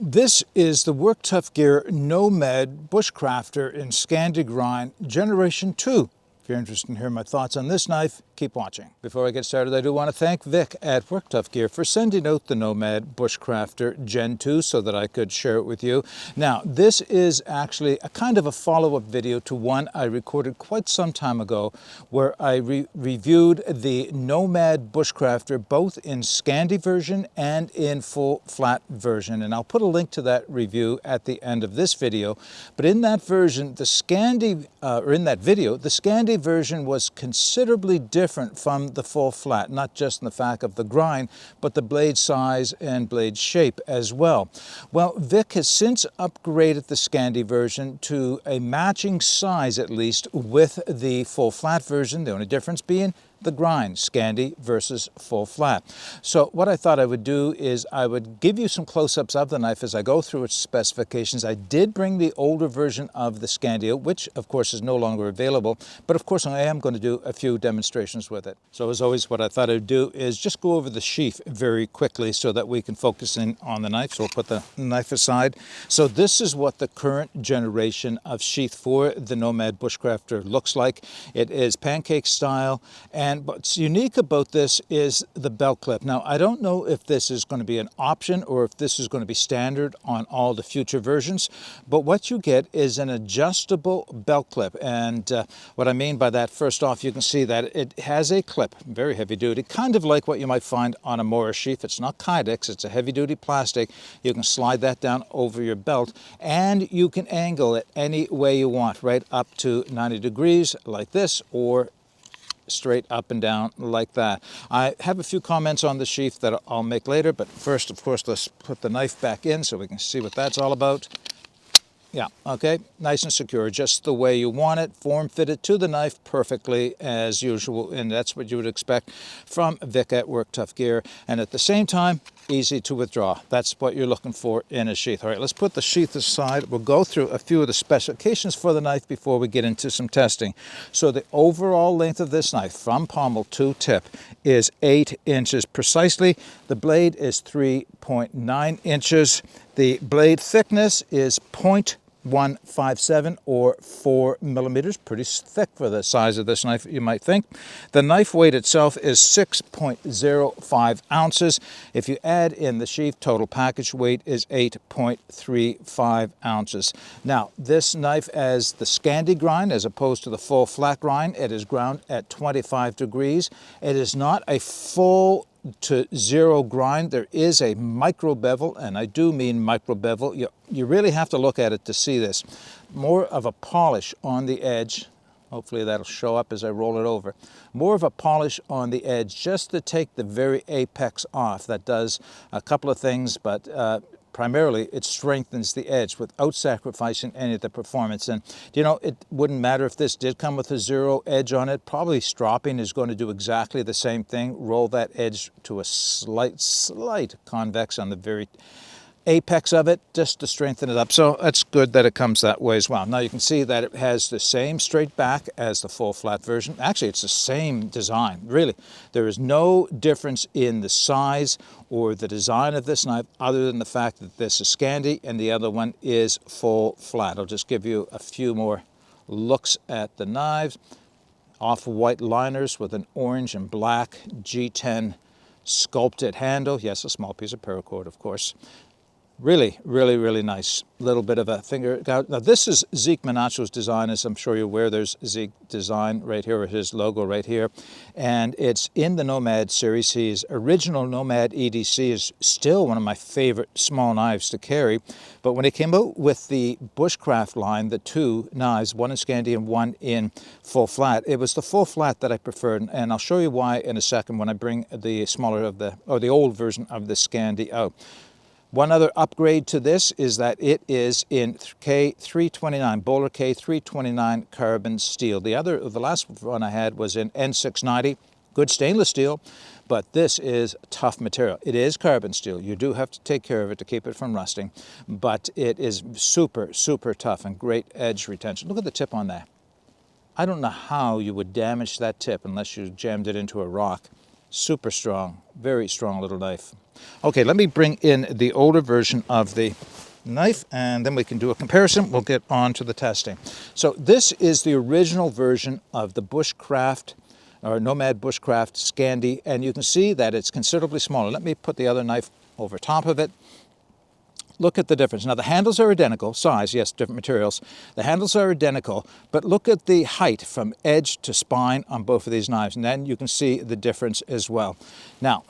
This is the Work Tough Gear Nomad Bushcrafter in Scandi grind Generation 2. If you're interested in hearing my thoughts on this knife, keep watching. Before I get started, I do want to thank Vic at Work Tough Gear for sending out the Nomad Bushcrafter Gen 2 so that I could share it with you. Now, this is actually a kind of a follow-up video to one I recorded quite some time ago where I reviewed the Nomad Bushcrafter both in Scandi version and in full flat version. And I'll put a link to that review at the end of this video. But in that version, the Scandi, in that video, the Scandi version was considerably different from the full flat, not just in the fact of the grind, but the blade size and blade shape as well. Well, Vic has since upgraded the Scandi version to a matching size, at least, with the full flat version, the only difference being the grind, Scandi versus full flat. So what I thought I would do is I would give you some close-ups of the knife as I go through its specifications. I did bring the older version of the Scandi, which of course is no longer available, but of course I am going to do a few demonstrations with it. So as always, what I thought I'd do is just go over the sheath very quickly so that we can focus in on the knife. So we'll put the knife aside. So this is what the current generation of sheath for the Nomad Bushcrafter looks like. It is pancake style, and what's unique about this is the belt clip. Now, I don't know if this is going to be an option or if this is going to be standard on all the future versions, but what you get is an adjustable belt clip. And what I mean by that, first off, you can see that it has a clip, very heavy duty, kind of like what you might find on a Morris sheath. It's not Kydex, it's a heavy duty plastic. You can slide that down over your belt and you can angle it any way you want, right up to 90 degrees like this, or straight up and down like that. I have a few comments on the sheath that I'll make later, but first, of course, let's put the knife back in so we can see what that's all about. Yeah, okay, nice and secure, just the way you want it, form fitted to the knife perfectly as usual, and that's what you would expect from Vic at Work Tough Gear, and at the same time, easy to withdraw. That's what you're looking for in a sheath. All right, let's put the sheath aside. We'll go through a few of the specifications for the knife before we get into some testing. So the overall length of this knife from pommel to tip is 8 inches precisely. The blade is 3.9 inches. The blade thickness is 0.157 or 4 millimeters. Pretty thick for the size of this knife, you might think. The knife weight itself is 6.05 ounces. If you add in the sheath, total package weight is 8.35 ounces. Now, this knife, as the Scandi grind, as opposed to the full flat grind, it is ground at 25 degrees. It is not a full to zero grind. There is a micro bevel, and I do mean micro bevel. You really have to look at it to see this. More of a polish on the edge. Hopefully that'll show up as I roll it over. More of a polish on the edge just to take the very apex off. That does a couple of things, but primarily it strengthens the edge without sacrificing any of the performance. And you know, it wouldn't matter if this did come with a zero edge on it. Probably stropping is going to do exactly the same thing. Roll that edge to a slight convex on the very apex of it, just to strengthen it up. So that's good that it comes that way as well. Now you can see that it has the same straight back as the full flat version. Actually, it's the same design, really. There is no difference in the size or the design of this knife other than the fact that this is Scandi and the other one is full flat. I'll just give you a few more looks at the knives. Off-white liners with an orange and black G10 sculpted handle. Yes, a small piece of paracord, of course. Really, really, really nice. Little bit of a finger. Now this is Zeke Menacho's design, as I'm sure you're aware. There's Zeke design right here, or his logo right here. And it's in the Nomad series. His original Nomad EDC is still one of my favorite small knives to carry. But when he came out with the Bushcraft line, the two knives, one in Scandi and one in full flat, it was the full flat that I preferred. And I'll show you why in a second when I bring the smaller of the, or the old version of the Scandi out. One other upgrade to this is that it is in K329, Bohler K329 carbon steel. The last one I had was in N690, good stainless steel, but this is tough material. It is carbon steel. You do have to take care of it to keep it from rusting, but it is super, super tough and great edge retention. Look at the tip on that. I don't know how you would damage that tip unless you jammed it into a rock. Super strong, very strong little knife. Okay, let me bring in the older version of the knife and then we can do a comparison. We'll get on to the testing. So this is the original version of the Bushcraft or Nomad Bushcraft Scandi, and you can see that it's considerably smaller. Let me put the other knife over top of it. Look at the difference. Now the handles are identical, size, yes, different materials. The handles are identical, but look at the height from edge to spine on both of these knives, and then you can see the difference as well. Now,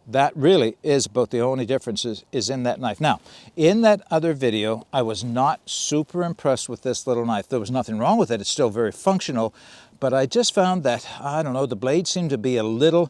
that really is about the only difference is in that knife. Now, in that other video, I was not super impressed with this little knife. There was nothing wrong with it. It's still very functional, but I just found that, I don't know, the blade seemed to be a little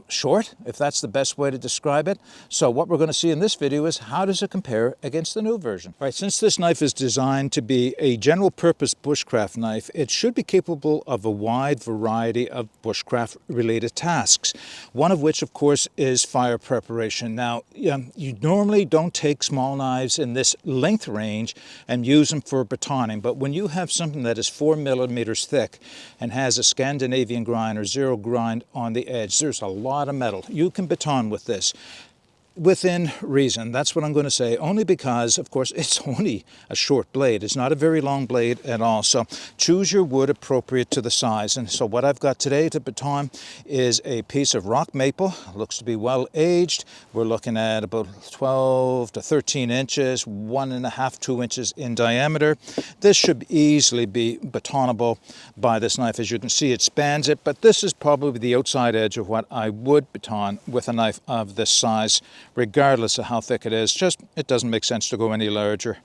short, if that's the best way to describe it. So what we're going to see in this video is how does it compare against the new version. All right, since this knife is designed to be a general purpose bushcraft knife, it should be capable of a wide variety of bushcraft related tasks, one of which of course is fire preparation. Now you normally don't take small knives in this length range and use them for batoning, but when you have something that is 4 millimeters thick and has a Scandinavian grind or zero grind on the edge, there's a lot of metal. You can baton with this within reason. That's what I'm going to say, only because, of course, it's only a short blade. It's not a very long blade at all. So choose your wood appropriate to the size. And so what I've got today to baton is a piece of rock maple. Looks to be well aged. We're looking at about 12 to 13 inches, 1.5, 2 inches in diameter. This should easily be batonable by this knife. As you can see, it spans it, but this is probably the outside edge of what I would baton with a knife of this size, regardless of how thick it is. Just, it doesn't make sense to go any larger.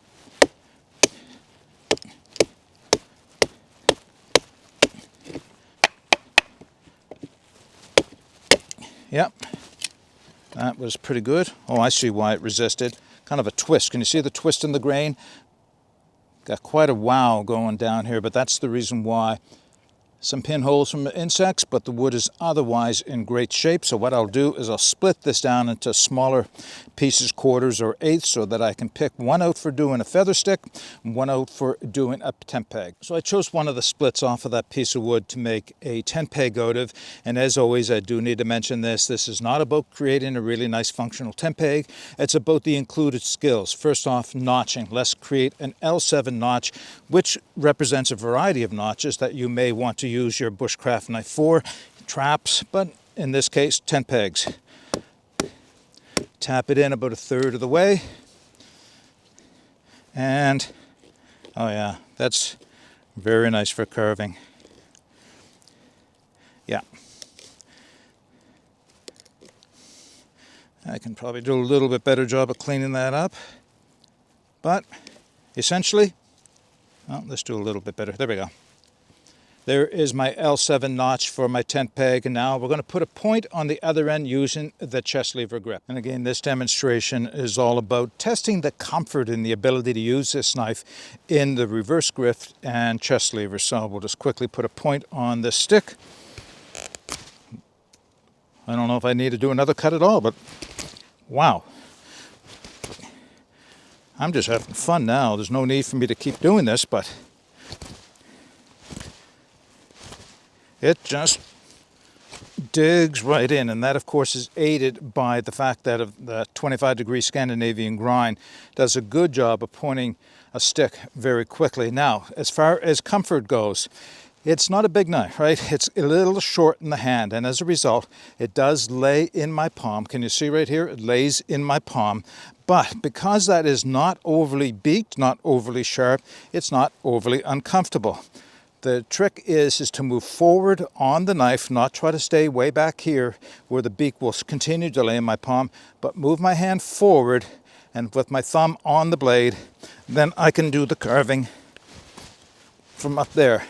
Yep, that was pretty good. Oh, I see why it resisted. Kind of a twist. Can you see the twist in the grain? Got quite a wow going down here, but that's the reason why. Some pinholes from insects, but the wood is otherwise in great shape. So what I'll do is I'll split this down into smaller pieces, quarters or eighths, so that I can pick one out for doing a feather stick and one out for doing a tent peg. So I chose one of the splits off of that piece of wood to make a tent peg out of. And as always, I do need to mention this. This is not about creating a really nice functional tent peg. It's about the included skills. First off, notching. Let's create an L7 notch, which represents a variety of notches that you may want to use your bushcraft knife for, traps, but in this case, tent pegs. Tap it in about 1/3 of the way, and oh yeah, that's very nice for carving. Yeah. I can probably do a little bit better job of cleaning that up, but essentially, well, let's do a little bit better. There we go. There is my L7 notch for my tent peg, and now we're going to put a point on the other end using the chest lever grip. And again, this demonstration is all about testing the comfort and the ability to use this knife in the reverse grip and chest lever. So we'll just quickly put a point on this stick. I don't know if I need to do another cut at all, but wow. I'm just having fun now. There's no need for me to keep doing this, but it just digs right in, and that of course is aided by the fact that the 25-degree Scandinavian grind does a good job of pointing a stick very quickly. Now, as far as comfort goes, it's not a big knife, right? It's a little short in the hand, and as a result, it does lay in my palm. Can you see right here? It lays in my palm. But because that is not overly beaked, not overly sharp, it's not overly uncomfortable. The trick is to move forward on the knife, not try to stay way back here where the beak will continue to lay in my palm, but move my hand forward and with my thumb on the blade, then I can do the carving from up there.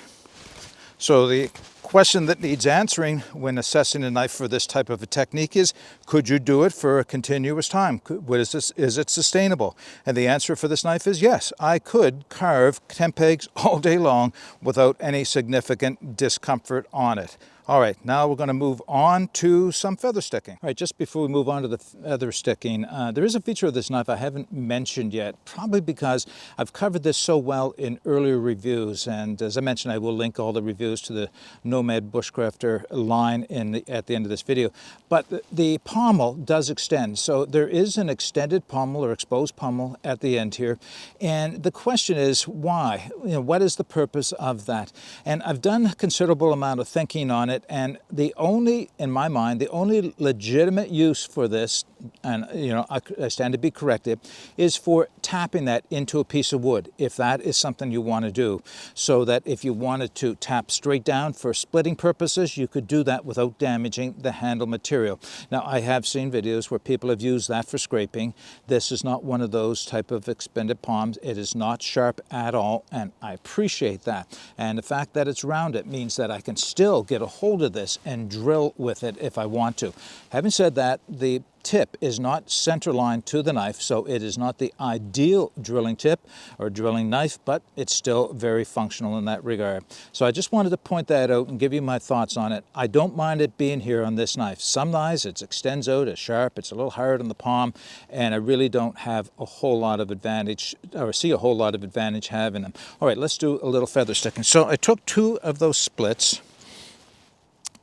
So the question that needs answering when assessing a knife for this type of a technique is, could you do it for a continuous time? Is it sustainable? And the answer for this knife is yes. I could carve tent pegs all day long without any significant discomfort on it. All right, now we're going to move on to some feather sticking. All right, just before we move on to the feather sticking, there is a feature of this knife I haven't mentioned yet, probably because I've covered this so well in earlier reviews. And as I mentioned, I will link all the reviews to the Nomad Bushcrafter line at the end of this video. But the pommel does extend. So there is an extended pommel or exposed pommel at the end here. And the question is, why? What is the purpose of that? And I've done a considerable amount of thinking on it. And in my mind, the only legitimate use for this, and I stand to be corrected, is for tapping that into a piece of wood, if that is something you want to do. So that if you wanted to tap straight down for splitting purposes, you could do that without damaging the handle material. Now, I have seen videos where people have used that for scraping. This is not one of those type of expended palms. It is not sharp at all, and I appreciate that. And the fact that it's rounded means that I can still get a hold of this and drill with it if I want to. Having said that, the tip is not center line to the knife, so it is not the ideal drilling tip or drilling knife, but it's still very functional in that regard. So I just wanted to point that out and give you my thoughts on it. I don't mind it being here on this knife. Some knives, it extends out, it's sharp, it's a little hard on the palm, and I really don't have a whole lot of advantage, or see a whole lot of advantage having them. All right, let's do a little feather sticking. So I took 2 of those splits,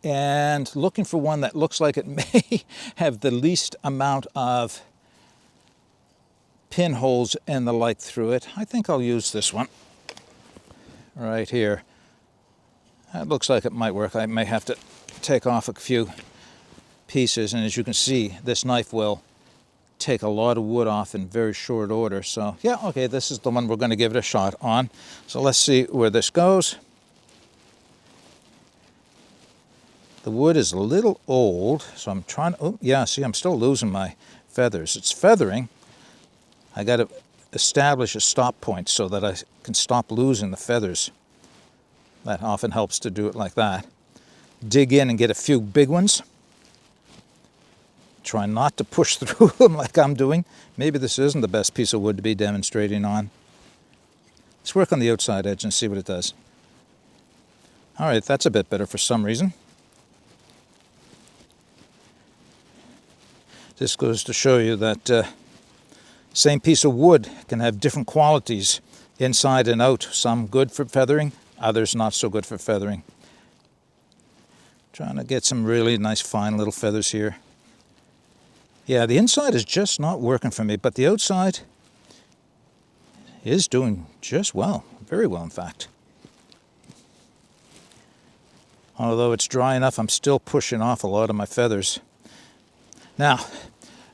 and looking for one that looks like it may have the least amount of pinholes and the like through it. I think I'll use this one right here. That looks like it might work. I may have to take off a few pieces, and as you can see, this knife will take a lot of wood off in very short order. So yeah, okay, this is the one we're going to give it a shot on. So let's see where this goes. The wood is a little old, so I'm trying to, oh yeah, see, I'm still losing my feathers. It's feathering. I got to establish a stop point so that I can stop losing the feathers. That often helps to do it like that. Dig in and get a few big ones. Try not to push through them like I'm doing. Maybe this isn't the best piece of wood to be demonstrating on. Let's work on the outside edge and see what it does. All right, that's a bit better for some reason. This goes to show you that same piece of wood can have different qualities inside and out. Some good for feathering, others not so good for feathering. Trying to get some really nice fine little feathers here. Yeah, the inside is just not working for me, but the outside is doing just well. Very well, in fact. Although it's dry enough, I'm still pushing off a lot of my feathers. Now,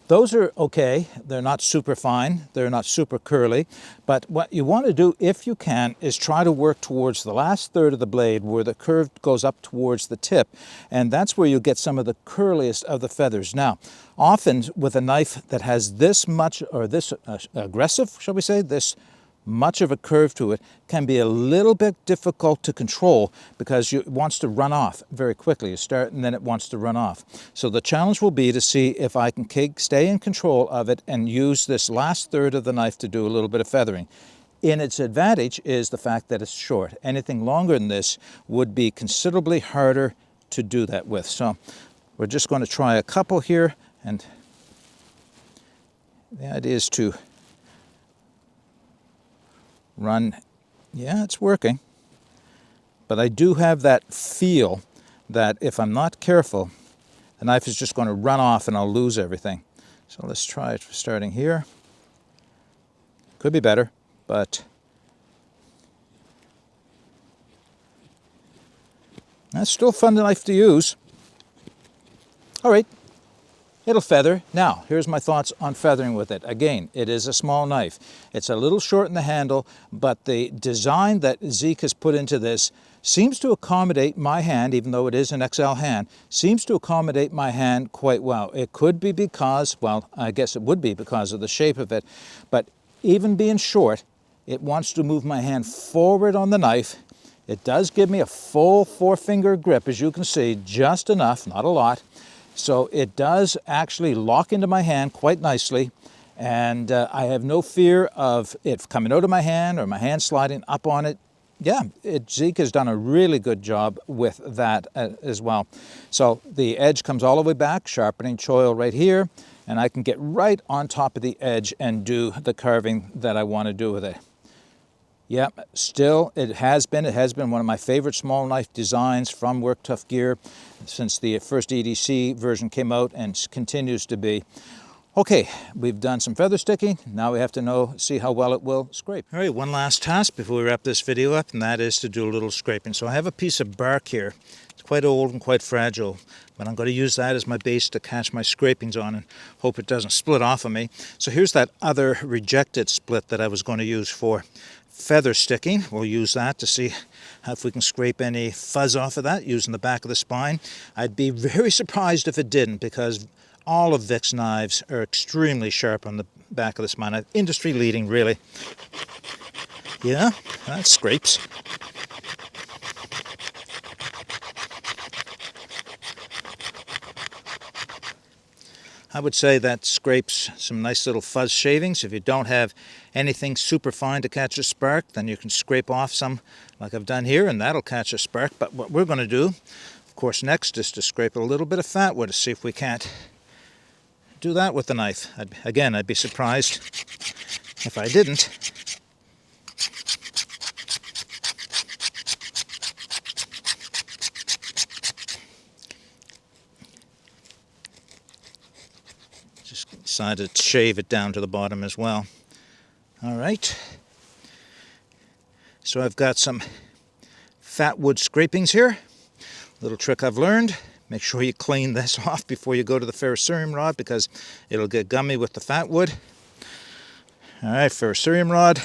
those are okay. They're not super fine. They're not super curly. But what you want to do, if you can, is try to work towards the last third of the blade where the curve goes up towards the tip. And that's where you get some of the curliest of the feathers. Now, often with a knife that has this much, or this aggressive, shall we say, this much of a curve to it, can be a little bit difficult to control because it wants to run off very quickly. You start and then it wants to run off. So the challenge will be to see if I can stay in control of it and use this last third of the knife to do a little bit of feathering. In its advantage is the fact that it's short. Anything longer than this would be considerably harder to do that with. So we're just going to try a couple here, and the idea is to run. Yeah, it's working. But I do have that feel that if I'm not careful, the knife is just going to run off and I'll lose everything. So let's try it starting here. Could be better, but that's still a fun knife to use. All right. It'll feather. Now, here's my thoughts on feathering with it. Again, it is a small knife. It's a little short in the handle, but the design that Zeke has put into this seems to accommodate my hand, even though it is an XL hand, seems to accommodate my hand quite well. It could be because, well, I guess it would be because of the shape of it, but even being short, it wants to move my hand forward on the knife. It does give me a full 4-finger grip, as you can see, just enough, not a lot. So it does actually lock into my hand quite nicely, and I have no fear of it coming out of my hand or my hand sliding up on it yeah, Zeke has done a really good job with that as well. So the edge comes all the way back, sharpening choil right here, and I can get right on top of the edge and do the carving that I want to do with it. Yeah, still, it has been one of my favorite small knife designs from Work Tough Gear since the first EDC version came out, and continues to be. Okay, we've done some feather sticking. Now we have to see how well it will scrape. All right, one last task before we wrap this video up, and that is to do a little scraping. So I have a piece of bark here. It's quite old and quite fragile, but I'm going to use that as my base to catch my scrapings on and hope it doesn't split off of me. So here's that other rejected split that I was going to use for feather sticking. We'll use that to see if we can scrape any fuzz off of that using the back of the spine. I'd be very surprised if it didn't, because all of Vic's knives are extremely sharp on the back of the spine. Industry leading, really. Yeah, that scrapes. I would say that scrapes some nice little fuzz shavings. If you don't have anything super fine to catch a spark, then you can scrape off some like I've done here, and that'll catch a spark. But what we're going to do, of course, next is to scrape a little bit of fat wood to see if we can't do that with the knife. I'd be surprised if I didn't. Just decided to shave it down to the bottom as well. All right. So I've got some fat wood scrapings here. Little trick I've learned. Make sure you clean this off before you go to the ferrocerium rod, because it'll get gummy with the fat wood. All right, ferrocerium rod.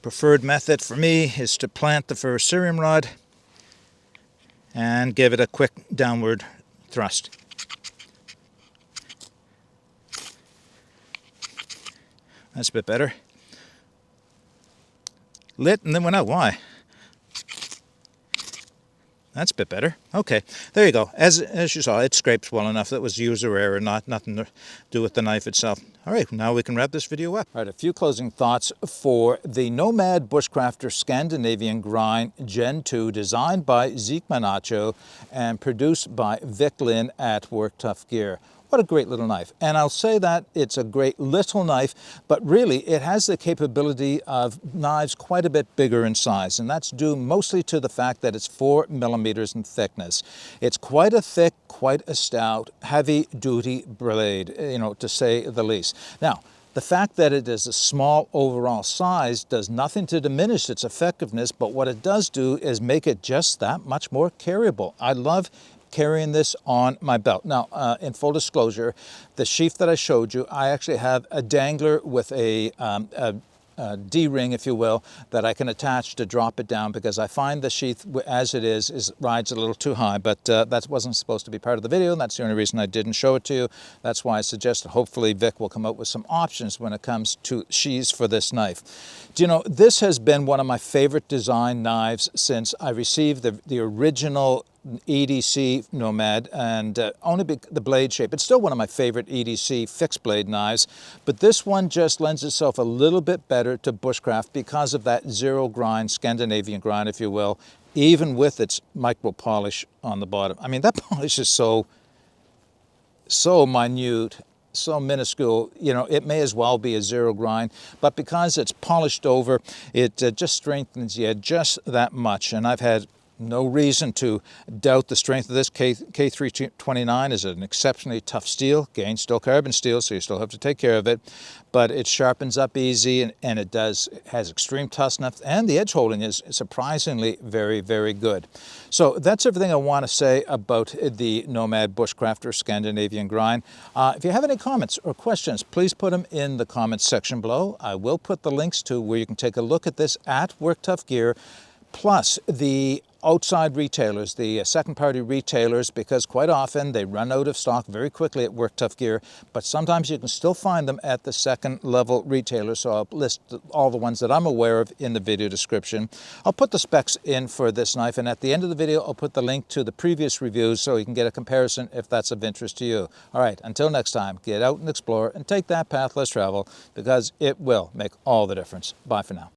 Preferred method for me is to plant the ferrocerium rod and give it a quick downward thrust. That's a bit better. Lit and then went out. Why? That's a bit better. Okay, there you go. As you saw, it scrapes well enough. That was user error, nothing to do with the knife itself. All right, now we can wrap this video up. All right, a few closing thoughts for the Nomad Bushcrafter Scandinavian Grind Gen 2, designed by Zeke Menacho and produced by Vic Lynn at Work Tough Gear. What a great little knife. And I'll say that it's a great little knife, but really it has the capability of knives quite a bit bigger in size, and that's due mostly to the fact that it's 4 millimeters in thickness. It's quite a thick, quite a stout, heavy-duty blade, to say the least. Now, the fact that it is a small overall size does nothing to diminish its effectiveness, but what it does do is make it just that much more carryable. I love carrying this on my belt. Now, in full disclosure, the sheath that I showed you, I actually have a dangler with a D-ring, if you will, that I can attach to drop it down, because I find the sheath as it is rides a little too high, but that wasn't supposed to be part of the video, and that's the only reason I didn't show it to you. That's why I suggested hopefully Vic will come up with some options when it comes to sheaths for this knife. Do you know, this has been one of my favorite design knives since I received the original EDC Nomad, and only the blade shape. It's still one of my favorite EDC fixed blade knives, but this one just lends itself a little bit better to bushcraft because of that zero grind, Scandinavian grind, if you will, even with its micro polish on the bottom. I mean, that polish is so minute, so minuscule, it may as well be a zero grind, but because it's polished over, it just strengthens the edge just that much. And I've had no reason to doubt the strength of this. K329 is an exceptionally tough steel. Again, still carbon steel, so you still have to take care of it. But it sharpens up easy, and it has extreme toughness, and the edge holding is surprisingly very, very good. So that's everything I want to say about the Nomad Bushcrafter Scandinavian Grind. If you have any comments or questions, please put them in the comments section below. I will put the links to where you can take a look at this at Work Tough Gear, plus the outside retailers, the second-party retailers, because quite often they run out of stock very quickly at Work Tough Gear, but sometimes you can still find them at the second-level retailers. So I'll list all the ones that I'm aware of in the video description. I'll put the specs in for this knife, and at the end of the video, I'll put the link to the previous reviews so you can get a comparison if that's of interest to you. All right, until next time, get out and explore and take that path less traveled, because it will make all the difference. Bye for now.